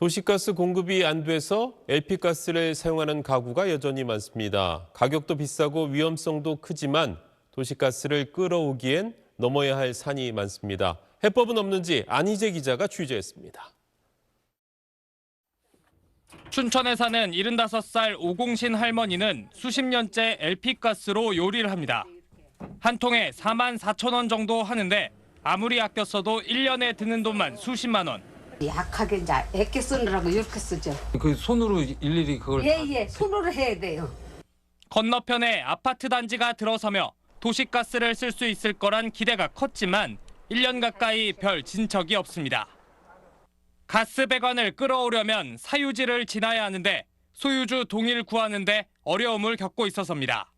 도시가스 공급이 안 돼서 LP가스를 사용하는 가구가 여전히 많습니다. 가격도 비싸고 위험성도 크지만 도시가스를 끌어오기엔 넘어야 할 산이 많습니다. 해법은 없는지 안희재 기자가 취재했습니다. 춘천에 사는 75살 오공신 할머니는 수십 년째 LP가스로 요리를 합니다. 한 통에 44,000원 정도 하는데 아무리 아껴 써도 1년에 드는 돈만 수십만 원. 약하게 이제 애껴 쓰느라고 이렇게 쓰죠. 그 손으로 일일이 그걸 예, 손으로 해야 돼요. 건너편에 아파트 단지가 들어서며 도시가스를 쓸 수 있을 거란 기대가 컸지만 1년 가까이 별 진척이 없습니다. 가스 배관을 끌어오려면 사유지를 지나야 하는데 소유주 동의를 구하는데 어려움을 겪고 있어서입니다.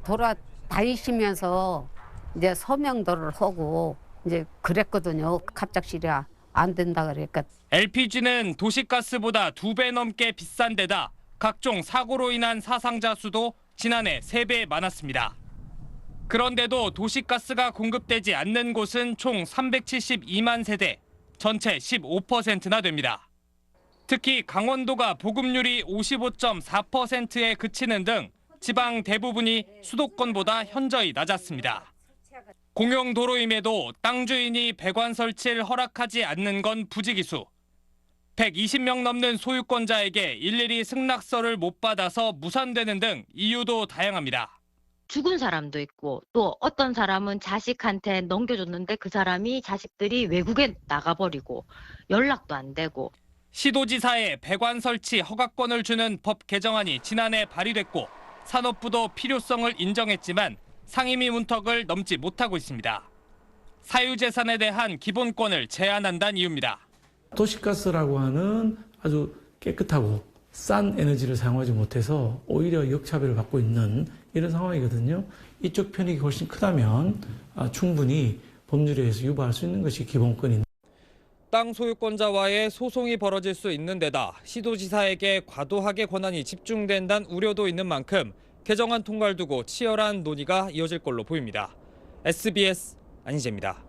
돌아다니시면서 이제 서명도를 하고 이제 그랬거든요. 갑작스레 안 된다 그러니까. LPG는 도시가스보다 2배 넘게 비싼 데다 각종 사고로 인한 사상자 수도 지난해 3배 많았습니다. 그런데도 도시가스가 공급되지 않는 곳은 총 372만 세대, 전체 15%나 됩니다. 특히 강원도가 보급률이 55.4%에 그치는 등 지방 대부분이 수도권보다 현저히 낮았습니다. 공용 도로임에도 땅 주인이 배관 설치를 허락하지 않는 건 부지기수. 120명 넘는 소유권자에게 일일이 승낙서를 못 받아서 무산되는 등 이유도 다양합니다. 죽은 사람도 있고 또 어떤 사람은 자식한테 넘겨줬는데 그 사람이 자식들이 외국에 나가버리고 연락도 안 되고. 시도지사에 배관 설치 허가권을 주는 법 개정안이 지난해 발의됐고 산업부도 필요성을 인정했지만 상임위 문턱을 넘지 못하고 있습니다. 사유재산에 대한 기본권을 제한한다는 이유입니다. 도시가스라고 하는 아주 깨끗하고 싼 에너지를 사용하지 못해서 오히려 역차별을 받고 있는 이런 상황이거든요. 이쪽 편익이 훨씬 크다면 충분히 법률에 의해서 유보할 수 있는 것이 기본권입니다. 땅 소유권자와의 소송이 벌어질 수 있는 데다 시도지사에게 과도하게 권한이 집중된다는 우려도 있는 만큼 개정안 통과를 두고 치열한 논의가 이어질 걸로 보입니다. SBS 안희재입니다.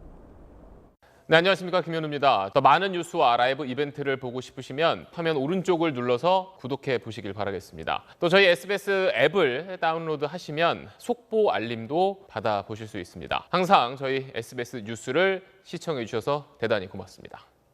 네, 안녕하십니까. 김현우입니다. 더 많은 뉴스와 라이브 이벤트를 보고 싶으시면 화면 오른쪽을 눌러서 구독해 보시길 바라겠습니다. 또 저희 SBS 앱을 다운로드 하시면 속보 알림도 받아보실 수 있습니다. 항상 저희 SBS 뉴스를 시청해 주셔서 대단히 고맙습니다.